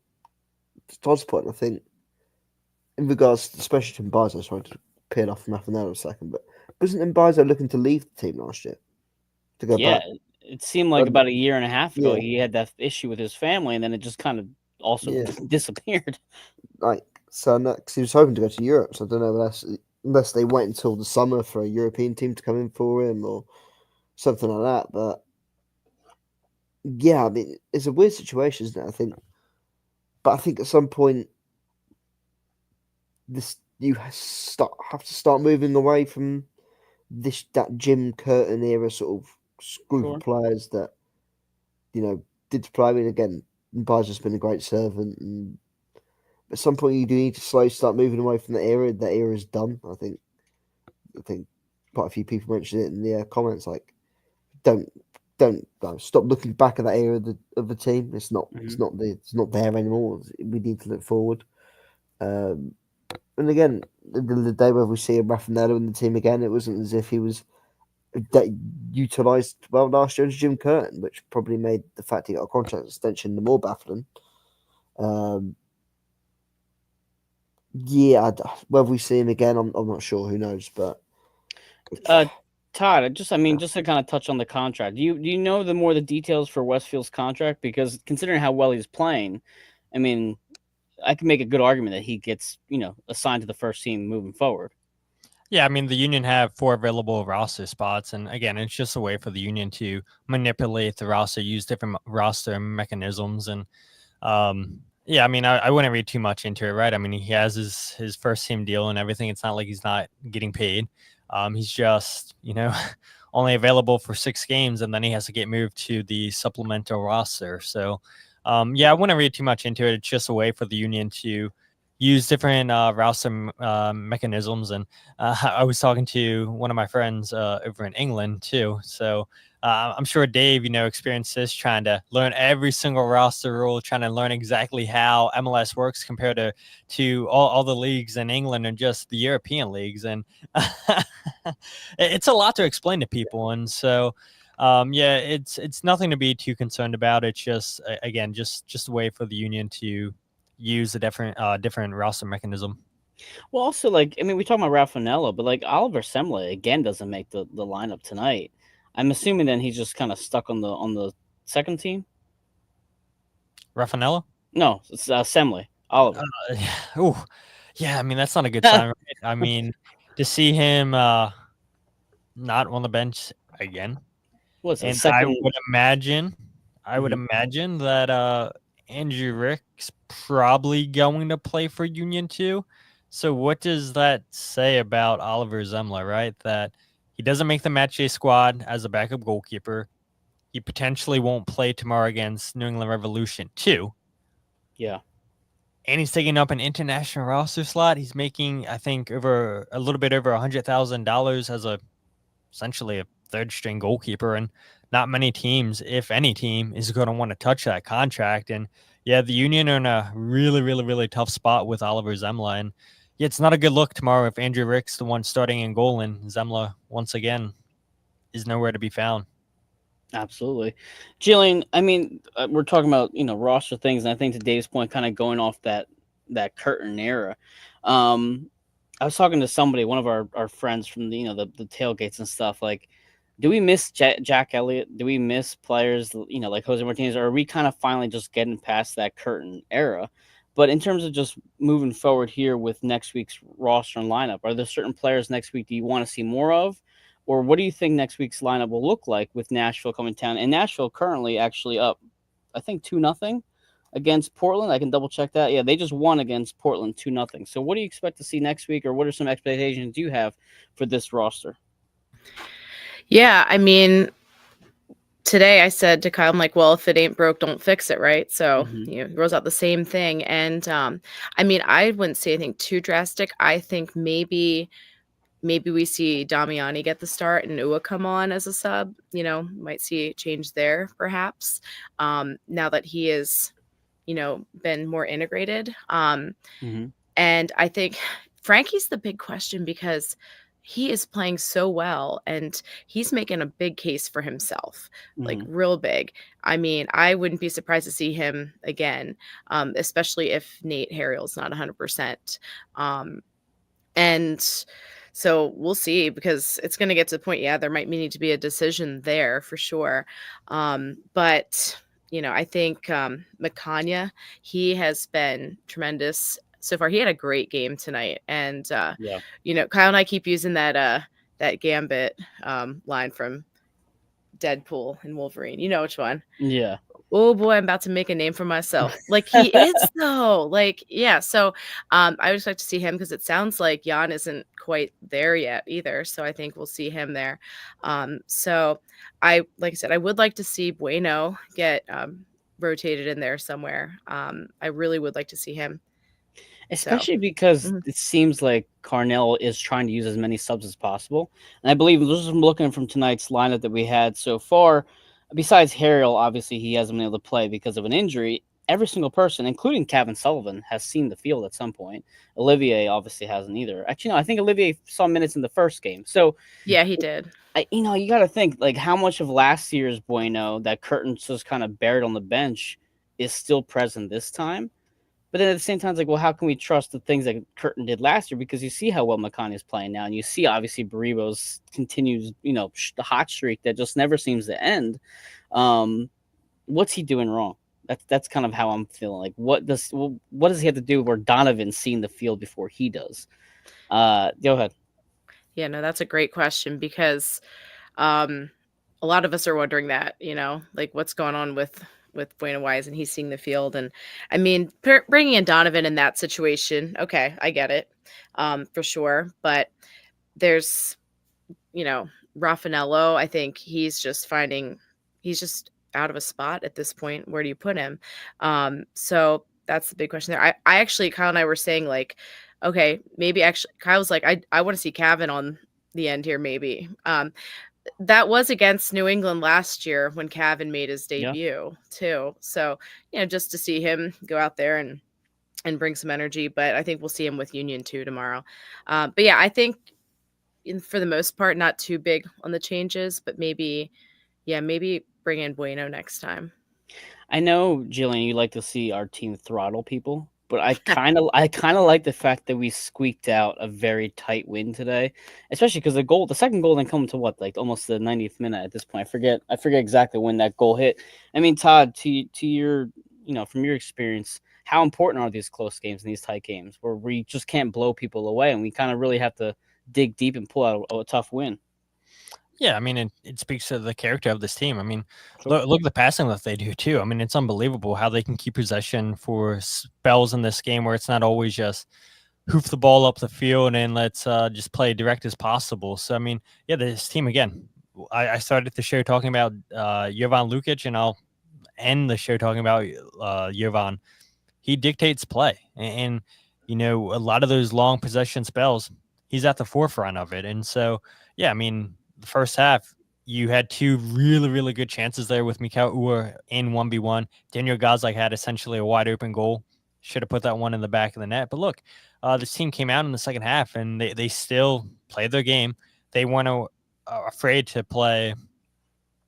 to Todd's point, I think, in regards, especially to Mbazo, sorry to peel off from Raffanello a second, but wasn't Mbazo looking to leave the team last year to go back? It seemed like about a year and a half ago Yeah. he had that issue with his family, and then it just kind of also disappeared. Like, so next he was hoping to go to Europe, so I don't know unless they wait until the summer for a European team to come in for him or something like that. But yeah, I mean, it's a weird situation, isn't it? I think, but I think at some point you have to start moving away from that Jim Curtin era sort of group of players that did play. I mean, again, Baez has been a great servant, and at some point you do need to slowly start moving away from that era. That era is done. I think quite a few people mentioned it in the comments. Like, don't stop looking back at that era of the team. It's not there anymore. We need to look forward. And again, the day where we see Raffanello in the team again, it wasn't as if he was utilised well last year as Jim Curtin, which probably made the fact he got a contract extension the more baffling. Yeah, whether we see him again, I'm not sure. Who knows? But Todd, just to kind of touch on the contract. Do you know the details for Westfield's contract? Because considering how well he's playing, I mean, I can make a good argument that he gets assigned to the first team moving forward. Yeah, I mean, the union have 4 available roster spots. And again, it's just a way for the union to manipulate the roster, use different roster mechanisms. And yeah, I mean, I wouldn't read too much into it, right? I mean, he has his first team deal and everything. It's not like he's not getting paid. He's just, only available for 6 games, and then he has to get moved to the supplemental roster. So, yeah, I wouldn't read too much into it. It's just a way for the union to use different roster mechanisms. And I was talking to one of my friends over in England too. So I'm sure Dave, experienced this, trying to learn every single roster rule, trying to learn exactly how MLS works compared to all the leagues in England and just the European leagues. And it's a lot to explain to people, and so yeah, it's nothing to be too concerned about. It's just again just a way for the Union to use a different roster mechanism. Well, also, like, I mean, we talk about Raffanello, but like Oliver Semle again doesn't make the lineup tonight. I'm assuming then he's just kind of stuck on the second team. Raffanello? No, it's Semle. Oliver. Oh, yeah. I mean, that's not a good sign. Right? I mean, to see him not on the bench again, What's the and second? I would imagine that Andrew Rick's probably going to play for Union too. So what does that say about Oliver Zemla, right? That he doesn't make the match day squad as a backup goalkeeper. He potentially won't play tomorrow against New England Revolution too. Yeah. And he's taking up an international roster slot. He's making, I think, a little bit over $100,000 as essentially a third string goalkeeper, and not many teams, if any team, is going to want to touch that contract. And yeah, the Union are in a really, really, really tough spot with Oliver Zemla. And yeah, it's not a good look tomorrow if Andrew Rick's the one starting in goal and Zemla once again is nowhere to be found. Absolutely. Jillian, I mean, we're talking about, roster things, and I think to Dave's point, kind of going off that curtain era. I was talking to somebody, one of our friends from the tailgates and stuff. Like, do we miss Jack Elliott? Do we miss players, like Jose Martinez? Or are we kind of finally just getting past that curtain era? But in terms of just moving forward here with next week's roster and lineup, are there certain players next week do you want to see more of? Or what do you think next week's lineup will look like with Nashville coming to town? And Nashville currently actually up, I think 2-0 against Portland. I can double check that. Yeah, they just won against Portland 2-0. So what do you expect to see next week, or what are some expectations you have for this roster? Yeah, I mean, today I said to Kyle, I'm like, well, if it ain't broke, don't fix it, right? So he rolls out the same thing. And I mean, I wouldn't say anything too drastic. I think maybe we see Damiani get the start and Ua come on as a sub. Might see a change there perhaps. Now that he is, been more integrated. And I think Frankie's the big question because he is playing so well and he's making a big case for himself, like real big. I mean, I wouldn't be surprised to see him again, especially if Nate Harrell's not 100%. And so we'll see, because it's going to get to the point, there might need to be a decision there for sure. But, I think Makanya, he has been tremendous so far. He had a great game tonight. And, Kyle and I keep using that Gambit line from Deadpool and Wolverine. You know which one? Yeah. Oh boy, I'm about to make a name for myself. Like he is though. Like, yeah. So I would expect to see him because it sounds like Jan isn't quite there yet either. So I think we'll see him there. So like I said, I would like to see Bueno get rotated in there somewhere. I really would like to see him. Especially because it seems like Carnell is trying to use as many subs as possible. And I believe, just from looking from tonight's lineup that we had so far, besides Harrell, obviously he hasn't been able to play because of an injury. Every single person, including Kevin Sullivan, has seen the field at some point. Olivier obviously hasn't either. Actually, no, I think Olivier saw minutes in the first game. So yeah, he did. You got to think, like, how much of last year's Bueno that Curtin just kind of buried on the bench is still present this time. But then at the same time, it's like, well, how can we trust the things that Curtin did last year? Because you see how well McConaughey is playing now, and you see obviously Baribo's continues, the hot streak that just never seems to end. What's he doing wrong? That's kind of how I'm feeling. Like, what does he have to do where Donovan's seeing the field before he does? Go ahead. Yeah, no, that's a great question because a lot of us are wondering that, like what's going on with Bueno Wise and he's seeing the field. And I mean, bringing in Donovan in that situation, okay, I get it, for sure. But there's, Raffanello, I think he's just out of a spot at this point. Where do you put him? So that's the big question there. I actually, Kyle and I were saying like, okay, maybe actually Kyle's like, I want to see Cavan on the end here. Maybe, that was against New England last year when Cavan made his debut too. So, just to see him go out there and bring some energy, but I think we'll see him with Union too tomorrow. But yeah, I think, for the most part, not too big on the changes, but maybe bring in Bueno next time. I know, Jillian, you like to see our team throttle people, but I kind of like the fact that we squeaked out a very tight win today, especially because the second goal didn't come to what, like almost the 90th minute at this point. I forget exactly when that goal hit. I mean, Todd, to your, from your experience, how important are these close games and these tight games where we just can't blow people away and we kind of really have to dig deep and pull out a tough win? Yeah, I mean, it speaks to the character of this team. I mean, Sure. look at the passing that they do too. I mean, it's unbelievable how they can keep possession for spells in this game where it's not always just hoof the ball up the field and let's just play direct as possible. So, I mean, yeah, this team, again, I started the show talking about Jovan Lukic, and I'll end the show talking about Jovan. He dictates play. And, a lot of those long possession spells, he's at the forefront of it. And so, yeah, I mean, the first half, you had two really, really good chances there with Mikal Ur in 1v1. Daniel Gazak had essentially a wide open goal. Should have put that one in the back of the net. But look, this team came out in the second half and they still played their game. They weren't afraid to play,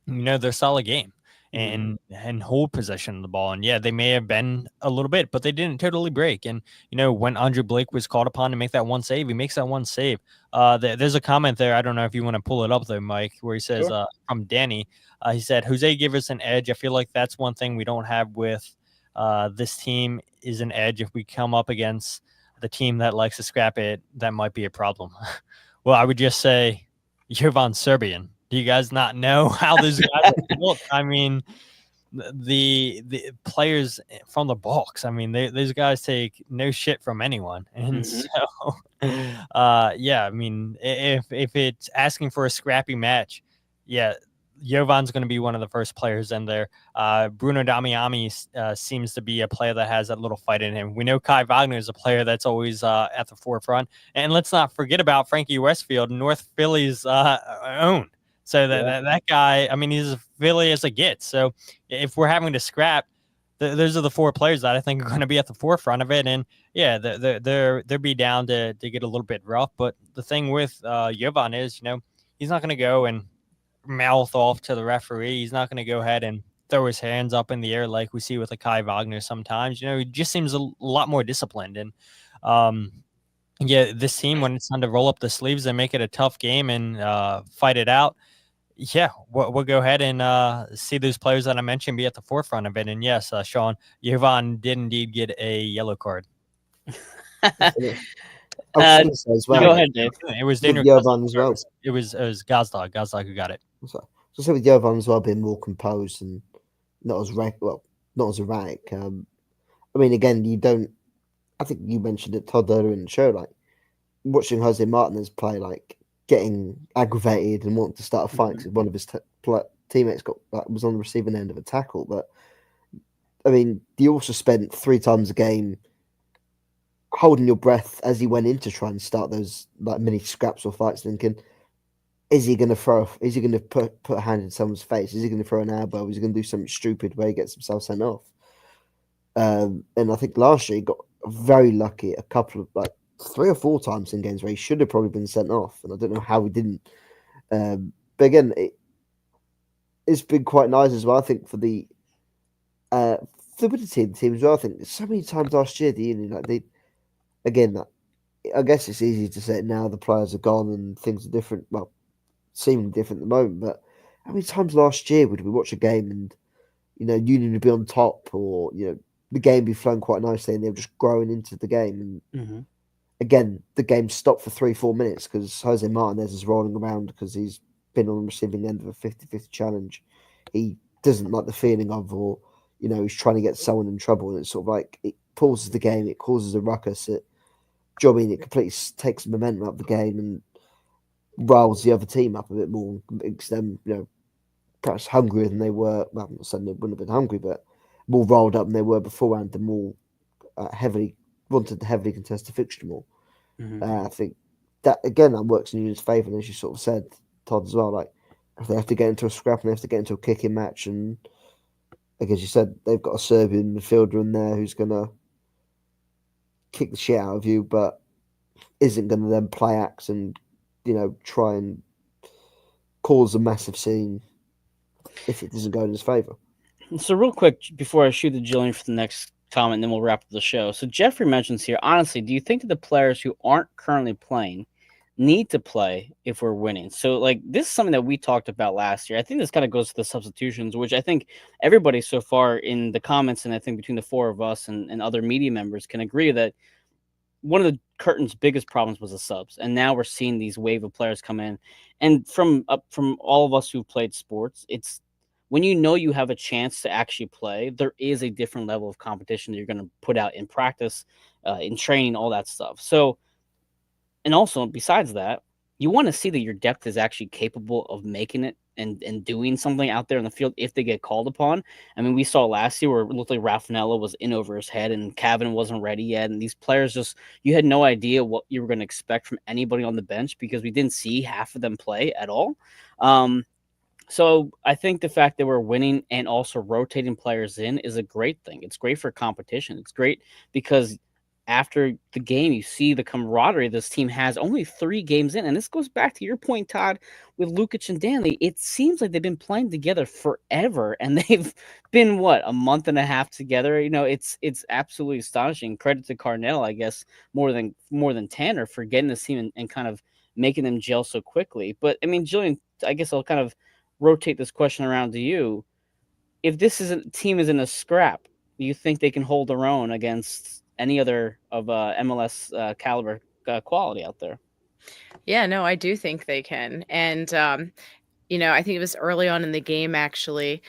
their solid game and hold possession of the ball. And yeah, they may have been a little bit, but they didn't totally break. And, when Andre Blake was called upon to make that one save, he makes that one save. There's a comment there. I don't know if you want to pull it up though, Mike, where he says, Sure. From Danny, he said, Jose gave us an edge. I feel like that's one thing we don't have with this team is an edge. If we come up against the team that likes to scrap it, that might be a problem. Well, I would just say Jovan Serbian. Do you guys not know how this guy look? I mean, the players from the box. I mean, those guys take no shit from anyone, and so yeah. I mean, if it's asking for a scrappy match, yeah, Jovan's going to be one of the first players in there. Bruno Damiani seems to be a player that has that little fight in him. We know Kai Wagner is a player that's always at the forefront, and let's not forget about Frankie Westfield, North Philly's own. So that guy, I mean, he's as Philly as it gets. So if we're having to scrap, those are the four players that I think are going to be at the forefront of it. And yeah, they'll be down to get a little bit rough. But the thing with Jovan is, he's not going to go and mouth off to the referee. He's not going to go ahead and throw his hands up in the air like we see with a Kai Wagner sometimes. He just seems a lot more disciplined. And yeah, this team, when it's time to roll up the sleeves and make it a tough game and fight it out, yeah, we'll go ahead and see those players that I mentioned be at the forefront of it. And yes, Sean, Jovan did indeed get a yellow card. I was going to say as well. Go ahead, Dave. It was with Jovan as well. It was Gazdag who got it. So with Jovan as well being more composed and not as erratic. I mean, again, you don't. I think you mentioned it, Todd, earlier in the show. Like watching Jose Martinez play, like getting aggravated and wanting to start a fight because one of his teammates was on the receiving end of a tackle. But I mean, he also spent 3 times a game holding your breath as he went in to try and start those like mini scraps or fights, thinking, is he going to throw? Is he going to put a hand in someone's face? Is he going to throw an elbow? Is he going to do something stupid where he gets himself sent off? And I think last year he got very lucky a couple of 3 or 4 times in games where he should have probably been sent off, and I don't know how he didn't. But again, it's been quite nice as well. I think for the fluidity of the team as well. I think so many times last year the Union I guess it's easy to say it now. The players are gone and things are different. Well, seemingly different at the moment. But how many times last year would we watch a game and Union would be on top, or the game be flowing quite nicely, and they were just growing into the game and. Again, the game stopped for 3-4 minutes because Jose Martinez is rolling around because he's been on the receiving end of a 50-50 challenge. He doesn't like the feeling of, or he's trying to get someone in trouble, and it's sort of like it pauses the game, it causes a ruckus. It completely takes the momentum out of the game and riles the other team up a bit more, makes them perhaps hungrier than they were. Well, I'm not saying they wouldn't have been hungry, but more riled up than they were beforehand. The more wanted to heavily contest the fixture more. I think that again that works in Union's favour, and as you sort of said, Todd, as well. Like if they have to get into a scrap and they have to get into a kicking match, and like as you said, they've got a Serbian midfielder in there who's gonna kick the shit out of you, but isn't gonna then play acts and try and cause a massive scene if it doesn't go in his favour. So real quick before I shoot the Jillian for the next comment, and then we'll wrap up the show. So Jeffrey mentions here, honestly, do you think that the players who aren't currently playing need to play if we're winning? So like this is something that we talked about last year. I think this kind of goes to the substitutions, which I think everybody so far in the comments, and I think between the four of us and other media members can agree that one of the Curtin's biggest problems was the subs, and now we're seeing these wave of players come in. And from all of us who've played sports, it's when you have a chance to actually play, there is a different level of competition that you're going to put out in practice, in training, all that stuff. So, and also besides that, you want to see that your depth is actually capable of making it and doing something out there in the field if they get called upon. I mean, we saw last year where it looked like Raffanello was in over his head and Cavan wasn't ready yet. And these players you had no idea what you were going to expect from anybody on the bench because we didn't see half of them play at all. So I think the fact that we're winning and also rotating players in is a great thing. It's great for competition. It's great because after the game, you see the camaraderie this team has only 3 games in. And this goes back to your point, Todd, with Lukic and Danley. It seems like they've been playing together forever, and they've been, a month and a half together. It's absolutely astonishing. Credit to Carnell, I guess, more than Tanner for getting this team and kind of making them gel so quickly. But, I mean, Jillian, I guess I'll kind of rotate this question around to you. If this team is in a scrap, do you think they can hold their own against any other of MLS caliber quality out there? Yeah, no, I do think they can. And, I think it was early on in the game, actually.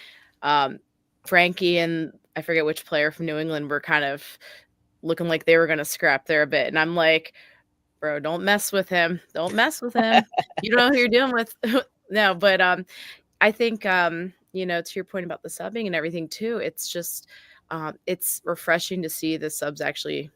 Frankie and I forget which player from New England were kind of looking like they were going to scrap there a bit. And I'm like, bro, don't mess with him. Don't mess with him. You don't know who you're dealing with. No, but I think, to your point about the subbing and everything too, it's just, it's refreshing to see the subs actually,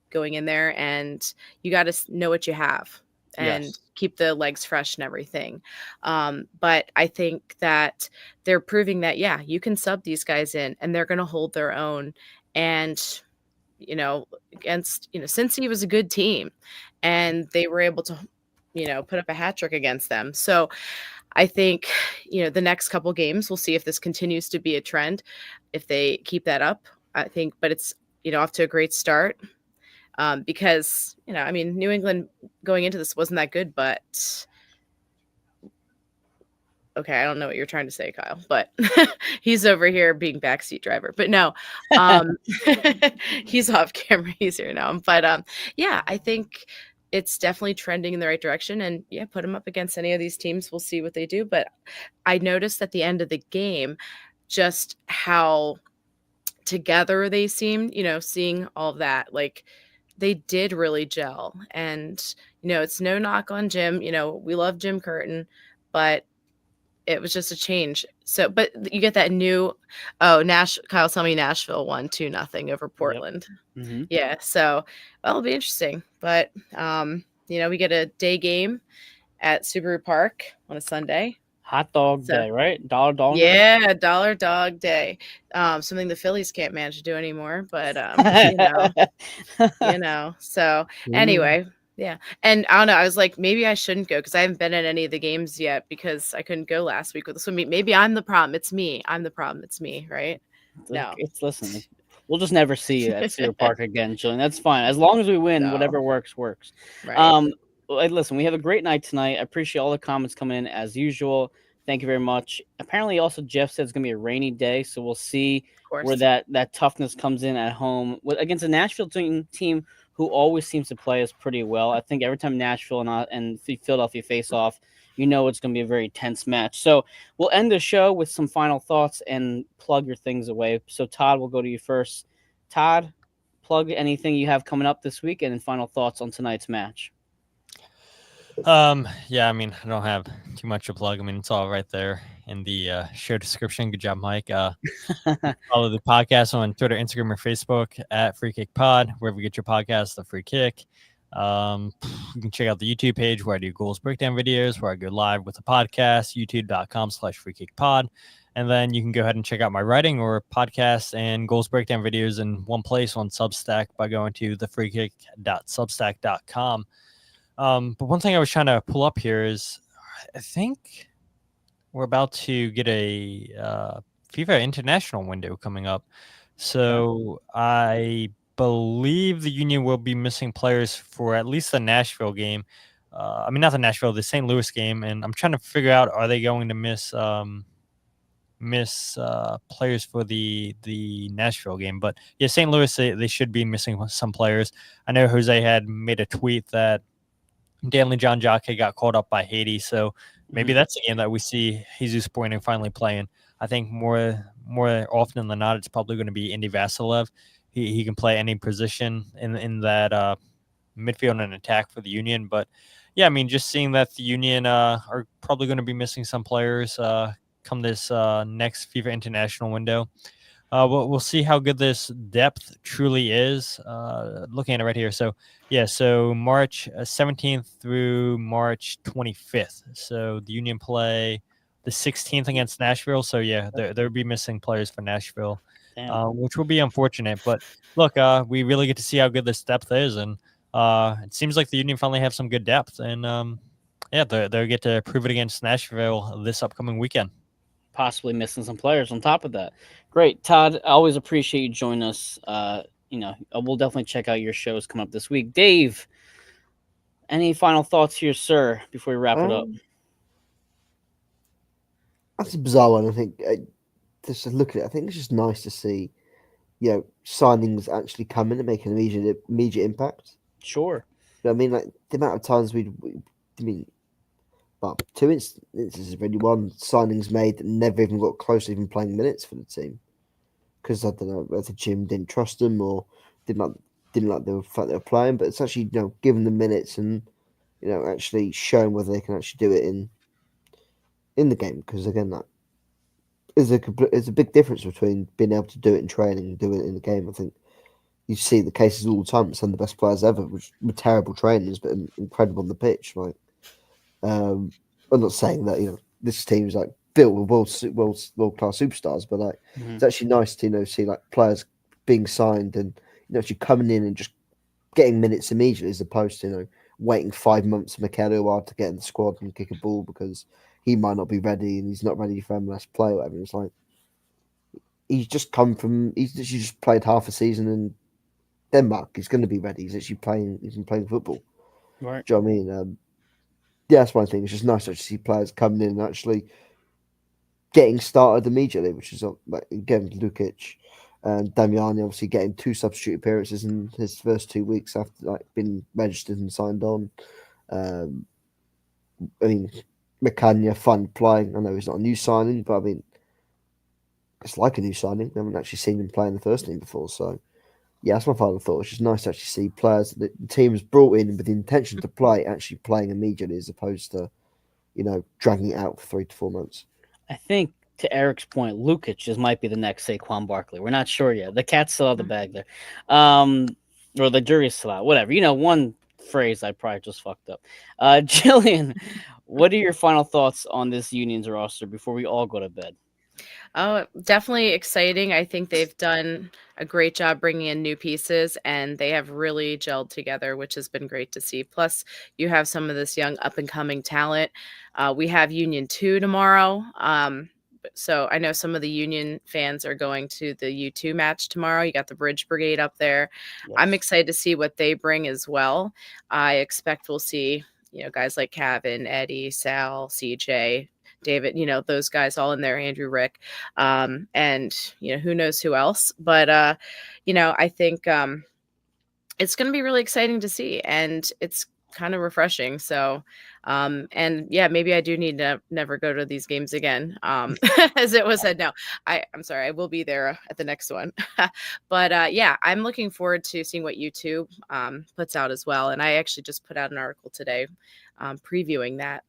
going in there, and you got to know what you have and keep the legs fresh and everything. But I think that they're proving that, yeah, you can sub these guys in and they're going to hold their own. And, against, Cincy was a good team and they were able to, put up a hat trick against them. So I think, the next couple games, we'll see if this continues to be a trend, if they keep that up, I think. But it's, off to a great start because, New England going into this wasn't that good, but okay, I don't know what you're trying to say, Kyle, but he's over here being backseat driver. But no, he's off camera. He's here now. But yeah, I think it's definitely trending in the right direction. And yeah, put them up against any of these teams. We'll see what they do. But I noticed at the end of the game just how together they seemed, seeing all of that. Like they did really gel. And, it's no knock on Jim. We love Jim Curtin, but it was just a change. So, but you get that new, Kyle's telling me Nashville won 2-0 over Portland. Yep. Mm-hmm. Yeah. So it'll be interesting, but, we get a day game at Subaru Park on a Sunday. Hot dog day, right? Dollar dog day? Yeah, dollar dog day. Something the Phillies can't manage to do anymore, but, so anyway. Yeah. And I don't know. I was like, maybe I shouldn't go because I haven't been at any of the games yet because I couldn't go last week with the swimming. Maybe I'm the problem. It's me. I'm the problem. It's me. Right. No. Listen, we'll just never see you at Cedar Park again, Jillian. That's fine. As long as we win, whatever works. Right. Listen, we have a great night tonight. I appreciate all the comments coming in as usual. Thank you very much. Apparently, also, Jeff said it's going to be a rainy day, so we'll see where that toughness comes in at home against a Nashville team who always seems to play us pretty well. I think every time Nashville and Philadelphia face off, it's going to be a very tense match. So we'll end the show with some final thoughts and plug your things away. So Todd, we'll go to you first. Todd, plug anything you have coming up this week and then final thoughts on tonight's match. Yeah, I don't have too much to plug. It's all right there in the show description. Good job, Mike. Follow the podcast on Twitter, Instagram, or Facebook at Free Kick Pod, wherever you get your podcast, The Free Kick. You can check out the YouTube page where I do goals breakdown videos, where I go live with the podcast, youtube.com/freekickpod. And then you can go ahead and check out my writing or podcasts and goals breakdown videos in one place on Substack by going to thefreekick.substack.com. But one thing I was trying to pull up here is, I think we're about to get a FIFA international window coming up. So I believe the Union will be missing players for at least the Nashville game. I mean, not the Nashville, the St. Louis game. And I'm trying to figure out, are they going to miss players for the Nashville game? But yeah, St. Louis, they should be missing some players. I know Jose had made a tweet that Danley John Jacque got called up by Haiti, so maybe that's a game that we see Jesus Pointing finally playing. I think more often than not, it's probably going to be Indy Vasilev. He can play any position in that midfield and attack for the Union. But yeah, I mean, just seeing that the Union are probably going to be missing some players come this next FIFA International window. We'll see how good this depth truly is. Looking at it right here. So, yeah, so March 17th through March 25th. So the Union play the 16th against Nashville. So, yeah, they'll be missing players for Nashville, which will be unfortunate. But look, we really get to see how good this depth is. And it seems like the Union finally have some good depth. And, yeah, they'll get to prove it against Nashville this upcoming weekend. Possibly missing some players on top of that. Great, Todd. I always appreciate you joining us. We'll definitely check out your shows coming up this week. Dave, any final thoughts here, sir, before we wrap it up? That's a bizarre one. I think just to look at it, I think it's just nice to see, signings actually come in and make an immediate impact. Sure. I mean, like the amount of times but two instances really. One, signings made that never even got close to even playing minutes for the team because I don't know whether the gym didn't trust them or didn't like the fact they were playing. But it's actually giving them minutes and actually showing whether they can actually do it in the game. Because again, that is a big difference between being able to do it in training and doing it in the game. I think you see the cases all the time. Some of the best players ever were terrible trainers, but incredible on the pitch. Like. I'm not saying that this team is like built with world class superstars, but like it's actually nice to see like players being signed and actually coming in and just getting minutes immediately, as opposed to waiting 5 months for Mikel Oud to get in the squad and kick a ball because he might not be ready and he's not ready for MLS play or whatever. It's like he's just played half a season in Denmark. He's going to be ready. He's actually playing. He's been playing football. Right. Do you know what I mean? Yeah, that's one thing. It's just nice to see players coming in and actually getting started immediately, which is like again Lukic and Damiani obviously getting 2 substitute appearances in his first 2 weeks after being registered and signed on. I mean, Mecania, fun playing. I know he's not a new signing, but I mean, it's like a new signing. I haven't actually seen him play in the first team before, so. Yeah, that's my final thought. It's just nice to actually see players that the team has brought in with the intention to play actually playing immediately, as opposed to, dragging it out for 3 to 4 months. I think to Eric's point, Lukic might be the next Saquon Barkley. We're not sure yet. The cat's still out of the bag there, or the jury's still out. Whatever. One phrase I probably just fucked up. Jillian, what are your final thoughts on this Union's roster before we all go to bed? Oh, definitely exciting. I think they've done a great job bringing in new pieces, and they have really gelled together, which has been great to see. Plus, you have some of this young up-and-coming talent. We have Union 2 tomorrow. So I know some of the Union fans are going to the U2 match tomorrow. You got the Bridge Brigade up there. Yes. I'm excited to see what they bring as well. I expect we'll see, guys like Kevin, Eddie, Sal, CJ, David, those guys all in there, Andrew, Rick, and, who knows who else. But, I think it's going to be really exciting to see, and it's kind of refreshing. So, and yeah, maybe I do need to never go to these games again. As it was said, no, I'm sorry, I will be there at the next one. But yeah, I'm looking forward to seeing what YouTube puts out as well. And I actually just put out an article today previewing that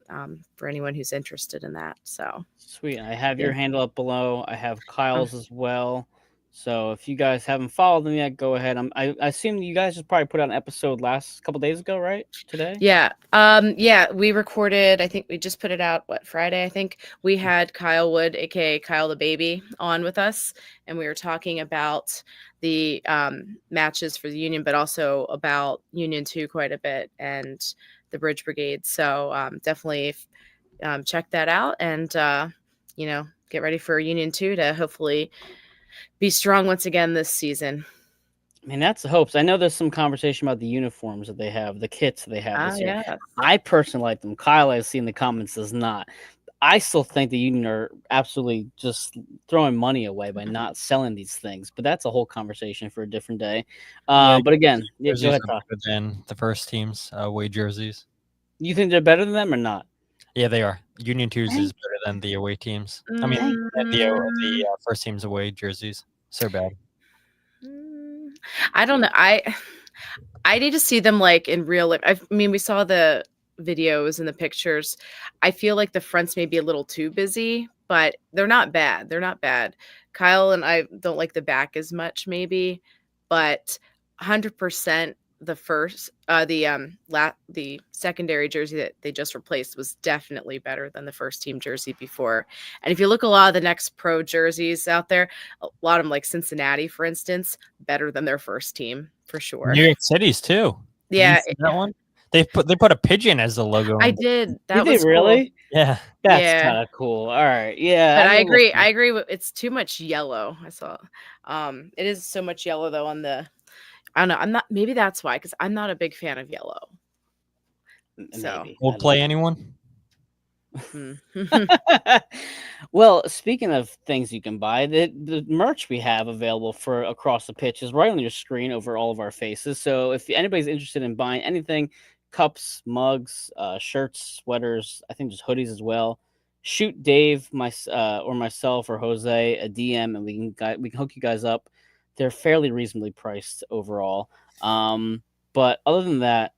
for anyone who's interested in that. So sweet. I have your handle up below. I have Kyle's as well. So if you guys haven't followed them yet, go ahead. I assume you guys just probably put out an episode last couple days ago, right? Today? Yeah. Yeah, we recorded, I think we just put it out, Friday, I think. We had Kyle Wood, aka Kyle the Baby, on with us, and we were talking about the matches for the Union, but also about Union 2 quite a bit, and the Bridge Brigade. So definitely check that out, and get ready for Union 2 to hopefully be strong once again this season. I mean, that's the hopes. I know there's some conversation about the uniforms that they have, the kits they have this year. Yeah. I personally like them. Kyle, I've seen the comments, does not. I still think the Union are absolutely just throwing money away by not selling these things, but that's a whole conversation for a different day. But again, go ahead, Todd. Better than the first team's away jerseys. You think they're better than them or not? Yeah, they are. Union 2's is better than the away teams. I mean, the first team's away jerseys. So bad. I don't know. I need to see them like in real life. I mean, we saw the videos and the pictures. I feel like the fronts may be a little too busy, but they're not bad. They're not bad. Kyle and I don't like the back as much, maybe, but 100% the first, the secondary jersey that they just replaced was definitely better than the first team jersey before. And if you look a lot of the next pro jerseys out there, a lot of them, like Cincinnati, for instance, better than their first team for sure. New York City's too. Yeah, that one. They put a pigeon as the logo. I did. That did was they really? cool. Yeah, that's kind of cool. All right, yeah. But I agree. I agree with it's too much yellow. I saw. It is so much yellow though on the. I don't know. I'm not. Maybe that's why, because I'm not a big fan of yellow. So we'll play anyone. Well, speaking of things you can buy, the merch we have available for Across the Pitch is right on your screen over all of our faces. So if anybody's interested in buying anything, cups, mugs, shirts, sweaters, I think just hoodies as well, shoot Dave, or myself or Jose a DM, and we can hook you guys up. They're fairly reasonably priced overall. But other than that,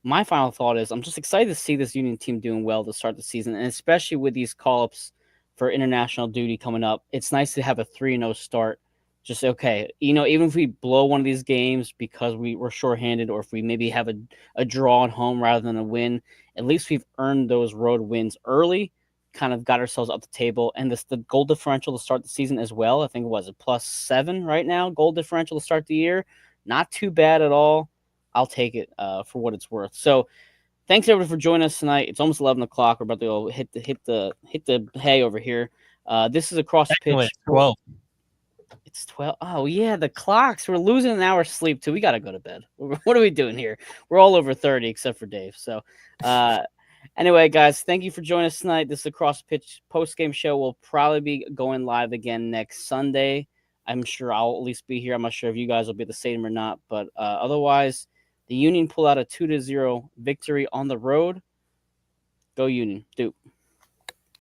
my final thought is I'm just excited to see this Union team doing well to start the season, and especially with these call-ups for international duty coming up. It's nice to have a 3-0 start. Just okay, even if we blow one of these games because we're shorthanded, or if we maybe have a draw at home rather than a win, at least we've earned those road wins early, kind of got ourselves up the table. And the goal differential to start the season as well, I think it was a +7 right now, goal differential to start the year. Not too bad at all. I'll take it for what it's worth. So thanks everybody for joining us tonight. It's almost 11 o'clock. We're about to go hit the hay over here. This is Across the Pitch. It's 12. It's 12. Oh yeah, the clocks. We're losing an hour's sleep too. We got to go to bed. What are we doing here? We're all over 30 except for Dave. So anyway, guys, thank you for joining us tonight. This is Across the Pitch post-game show. We'll probably be going live again next Sunday. I'm sure I'll at least be here. I'm not sure if you guys will be the same or not, but otherwise, the Union pull out a 2-0 victory on the road. Go Union. Doop.